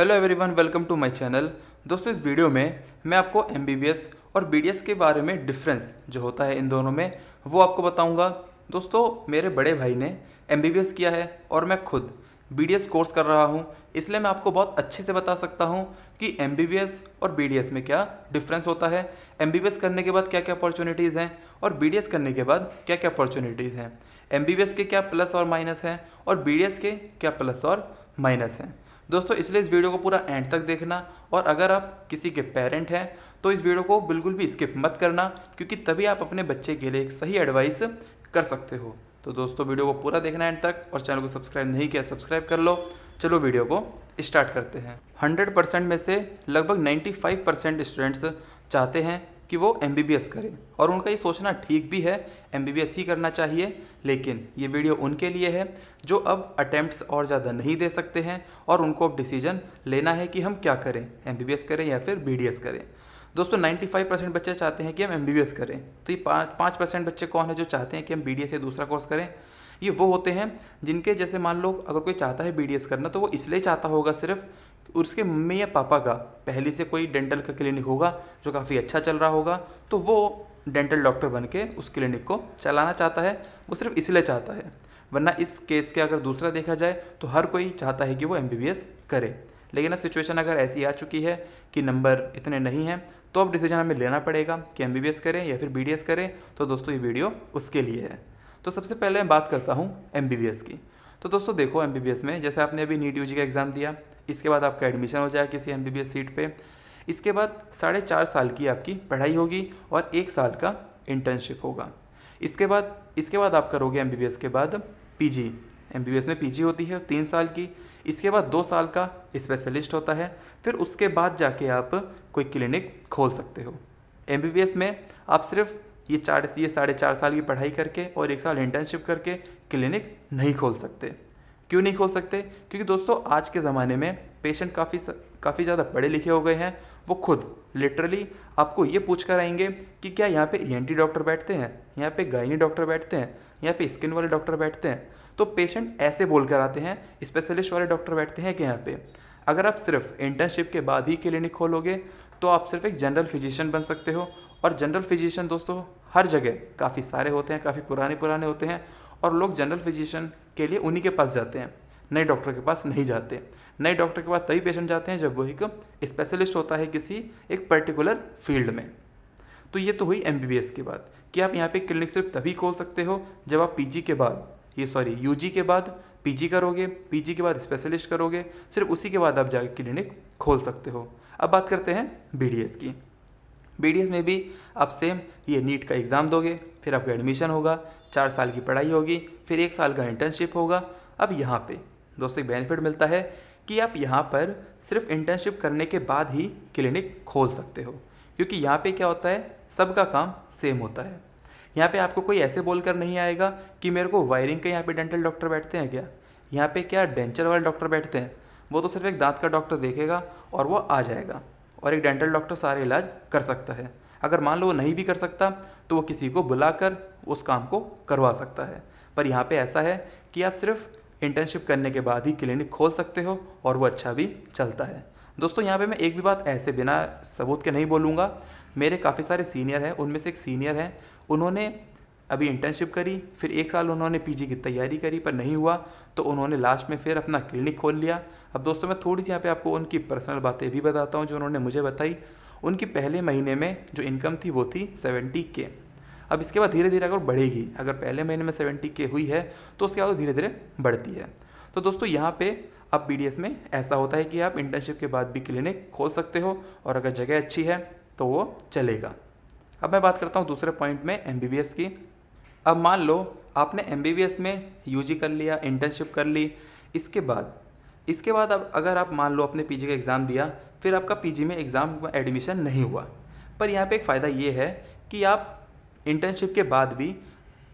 Hello everyone, welcome to my channel. दोस्तों, इस video में मैं आपको एमबीबीएस और बीडीएस के बारे में डिफरेंस जो होता है इन दोनों में वो आपको बताऊंगा। दोस्तों, मेरे बड़े भाई ने एमबीबीएस किया है और मैं खुद बीडीएस कोर्स कर रहा हूं, इसलिए मैं आपको बहुत अच्छे से बता सकता हूं कि एमबीबीएस और बीडीएस में क्या डिफरेंस होता है, एमबीबीएस करने के बाद क्या क्या अपॉर्चुनिटीज़ हैं और बीडीएस करने के बाद क्या क्या अपॉर्चुनिटीज़ हैं, एमबीबीएस के क्या प्लस और माइनस हैं और बीडीएस के क्या प्लस और माइनस हैं। दोस्तों, इसलिए इस वीडियो को पूरा एंड तक देखना, और अगर आप किसी के पेरेंट हैं तो इस वीडियो को बिल्कुल भी स्किप मत करना, क्योंकि तभी आप अपने बच्चे के लिए एक सही एडवाइस कर सकते हो। तो दोस्तों, वीडियो को पूरा देखना एंड तक, और चैनल को सब्सक्राइब नहीं किया सब्सक्राइब कर लो। चलो वीडियो को स्टार्ट करते हैं। 100% में से लगभग 95% स्टूडेंट्स चाहते हैं कि वो एमबीबीएस करें, और उनका ये सोचना ठीक भी है, एमबीबीएस ही करना चाहिए। लेकिन ये वीडियो उनके लिए है जो अब अटेम्प्ट्स और ज़्यादा नहीं दे सकते हैं और उनको अब डिसीजन लेना है कि हम क्या करें, एमबीबीएस करें या फिर बीडीएस करें। दोस्तों, 95% बच्चे चाहते हैं कि हम एमबीबीएस करें, तो ये 5% बच्चे कौन है जो चाहते हैं कि हम बीडीएस या दूसरा कोर्स करें। ये वो होते हैं जिनके, जैसे मान लो अगर कोई चाहता है बीडीएस करना, तो वो इसलिए चाहता होगा सिर्फ उसके मम्मी या पापा का पहले से कोई डेंटल का क्लिनिक होगा जो काफ़ी अच्छा चल रहा होगा, तो वो डेंटल डॉक्टर बन के उस क्लिनिक को चलाना चाहता है, वो सिर्फ इसलिए चाहता है। वरना इस केस के अगर दूसरा देखा जाए तो हर कोई चाहता है कि वो एमबीबीएस करे। लेकिन अब सिचुएशन अगर ऐसी आ चुकी है कि नंबर इतने नहीं हैं, तो अब डिसीजन हमें लेना पड़ेगा कि एमबीबीएस करें या फिर बीडीएस करें। तो दोस्तों, ये वीडियो उसके लिए है। तो सबसे पहले मैं बात करता हूँ एमबीबीएस की। तो दोस्तों देखो, एमबीबीएस में जैसे आपने अभी नीट यूजी का एग्ज़ाम दिया, इसके बाद आपका एडमिशन हो जाएगा किसी एमबीबीएस सीट पे। इसके बाद 4.5 साल की आपकी पढ़ाई होगी और 1 साल का इंटर्नशिप होगा। इसके बाद आप करोगे एमबीबीएस के बाद पीजी। एमबीबीएस में पीजी होती है 3 साल की। इसके बाद 2 साल का स्पेशलिस्ट होता है। फिर उसके बाद जाके आप कोई क्लिनिक खोल सकते हो। एमबीबीएस में आप सिर्फ ये 4.5 साल की पढ़ाई करके और 1 साल इंटर्नशिप करके क्लिनिक नहीं खोल सकते। क्यों नहीं खोल सकते? क्योंकि दोस्तों, आज के ज़माने में पेशेंट काफ़ी ज़्यादा पढ़े लिखे हो गए हैं। वो खुद लिटरली आपको ये पूछ कर आएंगे कि क्या यहाँ पे ईएनटी डॉक्टर बैठते हैं, यहाँ पे गायनी डॉक्टर बैठते हैं, यहाँ पे स्किन वाले डॉक्टर बैठते हैं। तो पेशेंट ऐसे बोल कर आते हैं, स्पेशलिस्ट वाले डॉक्टर बैठते हैं कि यहाँ पे। अगर आप सिर्फ इंटर्नशिप के बाद ही क्लिनिक खोलोगे तो आप सिर्फ एक जनरल फिजिशियन बन सकते हो। और जनरल फिजिशियन दोस्तों हर जगह काफ़ी सारे होते हैं, काफ़ी पुराने पुराने होते हैं, और लोग जनरल फिजिशियन के लिए उन्हीं के पास जाते हैं, नए डॉक्टर के पास नहीं जाते। नए डॉक्टर के पास तभी पेशेंट जाते हैं जब वो एक स्पेशलिस्ट होता है किसी एक पर्टिकुलर फील्ड में। तो ये तो हुई एमबीबीएस की बात कि आप यहाँ पे क्लिनिक सिर्फ तभी खोल सकते हो जब आप यूजी के बाद पीजी करोगे, पीजी के बाद स्पेशलिस्ट करोगे, सिर्फ उसी के बाद आप जाके क्लिनिक खोल सकते हो। अब बात करते हैं बीडीएस की। बीडीएस में भी आप सेम ये नीट का एग्ज़ाम दोगे, फिर आपका एडमिशन होगा, 4 साल की पढ़ाई होगी, फिर 1 साल का इंटर्नशिप होगा। अब यहाँ पे दोस्तों एक बेनिफिट मिलता है कि आप यहाँ पर सिर्फ इंटर्नशिप करने के बाद ही क्लिनिक खोल सकते हो, क्योंकि यहाँ पे क्या होता है, सबका काम सेम होता है। यहाँ पे आपको कोई ऐसे बोलकर नहीं आएगा कि मेरे को वायरिंग के यहाँ पे डेंटल डॉक्टर बैठते हैं क्या, यहाँ पे क्या डेंचर वाले डॉक्टर बैठते हैं। वो तो सिर्फ एक दांत का डॉक्टर देखेगा और वो आ जाएगा, और एक डेंटल डॉक्टर सारे इलाज कर सकता है। अगर मान लो वो नहीं भी कर सकता तो वो किसी को बुलाकर उस काम को करवा सकता है। पर यहाँ पे ऐसा है कि आप सिर्फ इंटर्नशिप करने के बाद ही क्लिनिक खोल सकते हो, और वो अच्छा भी चलता है। दोस्तों, यहाँ पे मैं एक भी बात ऐसे बिना सबूत के नहीं बोलूँगा। मेरे काफ़ी सारे सीनियर हैं, उनमें से एक सीनियर हैं, उन्होंने अभी इंटर्नशिप करी, फिर 1 साल उन्होंने पीजी की तैयारी करी, पर नहीं हुआ तो उन्होंने लास्ट में फिर अपना क्लिनिक खोल लिया। अब दोस्तों, मैं थोड़ी सी यहाँ पे आपको उनकी पर्सनल बातें भी बताता हूँ जो उन्होंने मुझे बताई। उनकी पहले महीने में जो इनकम थी वो थी 70K। अब इसके बाद धीरे धीरे अगर बढ़ेगी, अगर पहले महीने में 70K हुई है तो उसके बाद धीरे धीरे बढ़ती है। तो दोस्तों, यहाँ पे अब बीडीएस में ऐसा होता है कि आप इंटर्नशिप के बाद भी क्लिनिक खोल सकते हो, और अगर जगह अच्छी है तो वो चलेगा। अब मैं बात करता हूँ दूसरे पॉइंट में एमबीबीएस की। अब मान लो आपने एमबीबीएस में यूजी कर लिया, इंटर्नशिप कर ली, इसके बाद अब अगर आप मान लो अपने पीजी का एग्ज़ाम दिया, फिर आपका पीजी में एग्ज़ाम एडमिशन नहीं हुआ। पर यहाँ पे एक फ़ायदा ये है कि आप इंटर्नशिप के बाद भी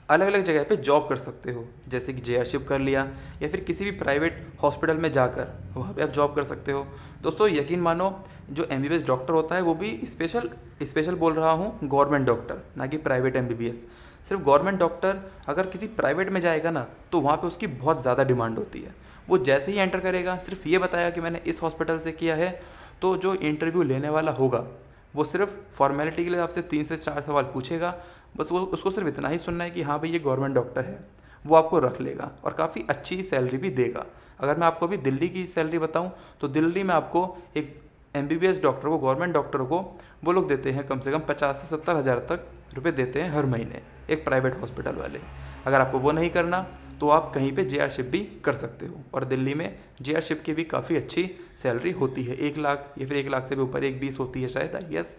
अलग अलग जगह पे जॉब कर सकते हो, जैसे कि जेआरशिप कर लिया या फिर किसी भी प्राइवेट हॉस्पिटल में जाकर वहाँ पे आप जॉब कर सकते हो। दोस्तों, यकीन मानो, जो एमबीबीएस डॉक्टर होता है वो भी स्पेशल बोल रहा हूँ, गवर्नमेंट डॉक्टर, ना कि प्राइवेट एमबीबीएस। सिर्फ गवर्नमेंट डॉक्टर अगर किसी प्राइवेट में जाएगा ना, तो वहाँ पे उसकी बहुत ज़्यादा डिमांड होती है। वो जैसे ही एंटर करेगा, सिर्फ ये बताया कि मैंने इस हॉस्पिटल से किया है, तो जो इंटरव्यू लेने वाला होगा वो सिर्फ फॉर्मेलिटी के लिए आपसे 3 से 4 सवाल पूछेगा। बस वो उसको सिर्फ इतना ही सुनना है कि हाँ भाई ये गवर्नमेंट डॉक्टर है, वो आपको रख लेगा और काफ़ी अच्छी सैलरी भी देगा। अगर मैं आपको अभी दिल्ली की सैलरी बताऊं, तो दिल्ली में आपको एक एमबीबीएस डॉक्टर को, गवर्नमेंट डॉक्टर को, वो लोग देते हैं कम से कम 50 से 70 हज़ार तक रुपए देते हैं हर महीने, एक प्राइवेट हॉस्पिटल वाले। अगर आपको वो नहीं करना तो आप कहीं पे जेआरशिप भी कर सकते हो, और दिल्ली में जेआरशिप की भी काफ़ी अच्छी सैलरी होती है, 1 लाख या फिर 1 लाख से भी ऊपर 1,20 होती है शायद, आई गेस।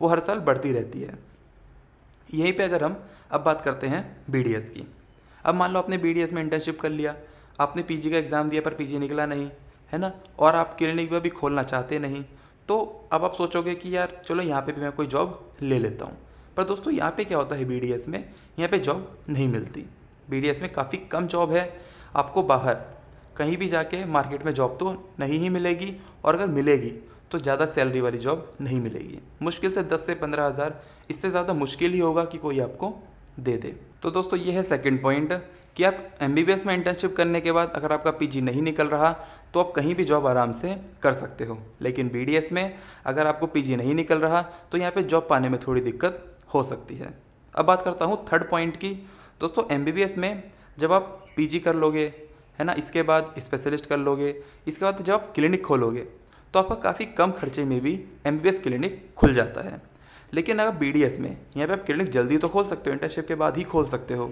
वो हर साल बढ़ती रहती है। यहीं पे अगर हम अब बात करते हैं बीडीएस की। अब मान लो आपने बीडीएस में इंटर्नशिप कर लिया, आपने पीजी का एग्ज़ाम दिया पर पीजी निकला नहीं, है ना, और आप क्लिनिक में भी खोलना चाहते नहीं, तो अब आप सोचोगे कि यार चलो यहाँ पे भी मैं कोई जॉब ले लेता हूँ। पर दोस्तों यहाँ पे क्या होता है बीडीएस में, यहाँ पे जॉब नहीं मिलती। बीडीएस में काफ़ी कम जॉब है, आपको बाहर कहीं भी जाके मार्केट में जॉब तो नहीं ही मिलेगी, और अगर मिलेगी तो ज़्यादा सैलरी वाली जॉब नहीं मिलेगी। मुश्किल से 10 से 15 हज़ार, इससे ज़्यादा मुश्किल ही होगा कि कोई आपको दे दे। तो दोस्तों ये है सेकंड पॉइंट कि आप एमबीबीएस में इंटर्नशिप करने के बाद अगर आपका पीजी नहीं निकल रहा तो आप कहीं भी जॉब आराम से कर सकते हो। लेकिन बीडीएस में अगर आपको पीजी नहीं निकल रहा तो यहाँ पे जॉब पाने में थोड़ी दिक्कत हो सकती है। अब बात करता हूँ थर्ड पॉइंट की। दोस्तों एमबीबीएस में जब आप पीजी कर लोगे, है ना, इसके बाद स्पेशलिस्ट कर लोगे, इसके बाद जब आप क्लिनिक खोलोगे तो आपका काफ़ी कम खर्चे में भी एमबीबीएस क्लिनिक खुल जाता है। लेकिन अगर बीडीएस में यहाँ पे आप क्लिनिक जल्दी तो खोल सकते हो, इंटर्नशिप के बाद ही खोल सकते हो,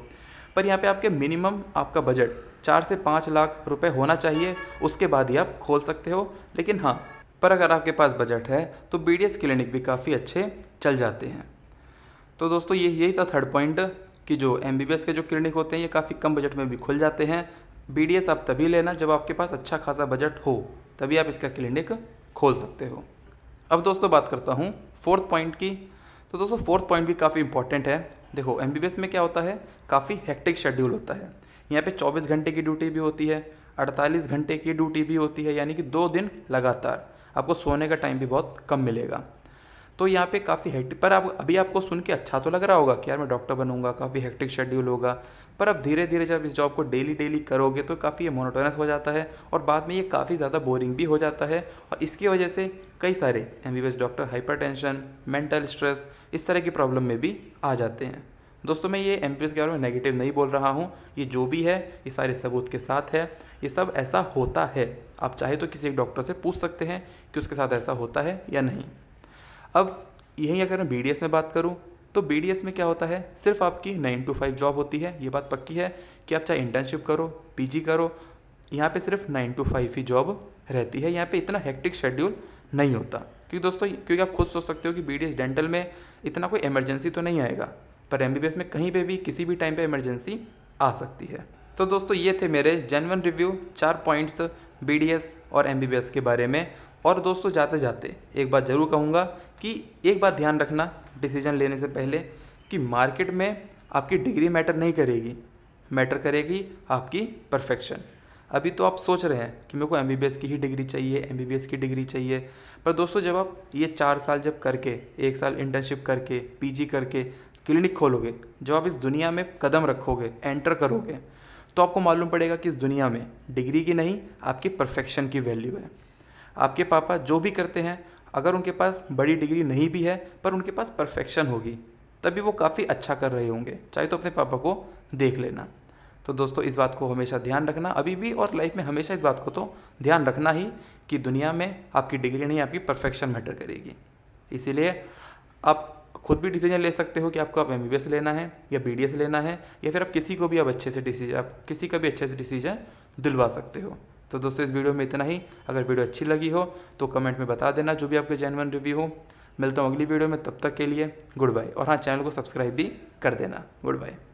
पर यहाँ पे आपके मिनिमम आपका बजट 4 से 5 लाख रुपए होना चाहिए, उसके बाद ही आप खोल सकते हो। लेकिन हाँ, पर अगर आपके पास बजट है तो बीडीएस क्लिनिक भी काफ़ी अच्छे चल जाते हैं। तो दोस्तों यही था थर्ड पॉइंट कि जो एमबीबीएस के जो क्लिनिक होते हैं ये काफ़ी कम बजट में भी खुल जाते हैं। बीडीएस आप तभी लेना जब आपके पास अच्छा खासा बजट हो, तभी आप इसका क्लिनिक खोल सकते हो। अब दोस्तों बात करता हूँ फोर्थ पॉइंट की। तो दोस्तों फोर्थ पॉइंट भी काफ़ी इंपॉर्टेंट है। देखो एमबीबीएस में क्या होता है, काफ़ी हेक्टिक शेड्यूल होता है। यहाँ पे 24 घंटे की ड्यूटी भी होती है, 48 घंटे की ड्यूटी भी होती है, यानी कि 2 दिन लगातार आपको सोने का टाइम भी बहुत कम मिलेगा। तो यहाँ पे काफ़ी हेक्टिक, पर आप अभी आपको सुन के अच्छा तो लग रहा होगा कि यार मैं डॉक्टर बनूंगा, काफ़ी हेक्टिक शेड्यूल होगा, पर अब धीरे धीरे जब इस जॉब को डेली डेली करोगे तो काफ़ी ये मोनोटोनस हो जाता है और बाद में ये काफ़ी ज़्यादा बोरिंग भी हो जाता है। और इसकी वजह से कई सारे MBBS doctor hypertension, mental stress, इस तरह की प्रॉब्लम में भी आ जाते हैं। दोस्तों मैं ये एमबीबीएस के बारे में नेगेटिव नहीं बोल रहा हूँ, ये जो भी है ये सारे सबूत के साथ है, ये सब ऐसा होता है। आप चाहे तो किसी एक डॉक्टर से पूछ सकते हैं कि उसके साथ ऐसा होता है या नहीं। अब यहीं अगर मैं बीडीएस में बात करूं तो बीडीएस में क्या होता है, सिर्फ आपकी 9 to 5 जॉब होती है। ये बात पक्की है कि आप चाहे इंटर्नशिप करो, पीजी करो, यहाँ पे सिर्फ 9 to 5 ही जॉब रहती है। यहाँ पे इतना हेक्टिक शेड्यूल नहीं होता, क्योंकि दोस्तों क्योंकि आप खुद सोच सकते हो कि बीडीएस डेंटल में इतना कोई इमरजेंसी तो नहीं आएगा, पर एमबीबीएस में कहीं पे भी किसी भी टाइम पे इमरजेंसी आ सकती है। तो दोस्तों ये थे मेरे जेन्युइन रिव्यू 4 पॉइंट्स बीडीएस और एमबीबीएस के बारे में। और दोस्तों जाते जाते एक बात ज़रूर कहूँगा कि एक बात ध्यान रखना डिसीजन लेने से पहले कि मार्केट में आपकी डिग्री मैटर नहीं करेगी, मैटर करेगी आपकी परफेक्शन। अभी तो आप सोच रहे हैं कि मेरे को एमबीबीएस की ही डिग्री चाहिए, एमबीबीएस की डिग्री चाहिए, पर दोस्तों जब आप ये 4 साल जब करके, 1 साल इंटर्नशिप करके, पीजी करके क्लिनिक खोलोगे, जब आप इस दुनिया में कदम रखोगे, एंटर करोगे, तो आपको मालूम पड़ेगा कि इस दुनिया में डिग्री की नहीं, आपकी परफेक्शन की वैल्यू है। आपके पापा जो भी करते हैं, अगर उनके पास बड़ी डिग्री नहीं भी है पर उनके पास परफेक्शन होगी, तभी वो काफ़ी अच्छा कर रहे होंगे। चाहे तो अपने पापा को देख लेना। तो दोस्तों इस बात को हमेशा ध्यान रखना, अभी भी और लाइफ में हमेशा इस बात को तो ध्यान रखना ही कि दुनिया में आपकी डिग्री नहीं, आपकी परफेक्शन मैटर करेगी। इसीलिए आप खुद भी डिसीजन ले सकते हो कि आपको आप एमबीबीएस लेना है या बीडीएस लेना है, या फिर आप किसी को भी आप अच्छे से डिसीजन, आप किसी का भी अच्छे से डिसीजन दिलवा सकते हो। तो दोस्तों इस वीडियो में इतना ही। अगर वीडियो अच्छी लगी हो तो कमेंट में बता देना जो भी आपके जेन्युइन रिव्यू हो। मिलता हूँ अगली वीडियो में, तब तक के लिए गुड बाय। और हाँ, चैनल को सब्सक्राइब भी कर देना। Good bye.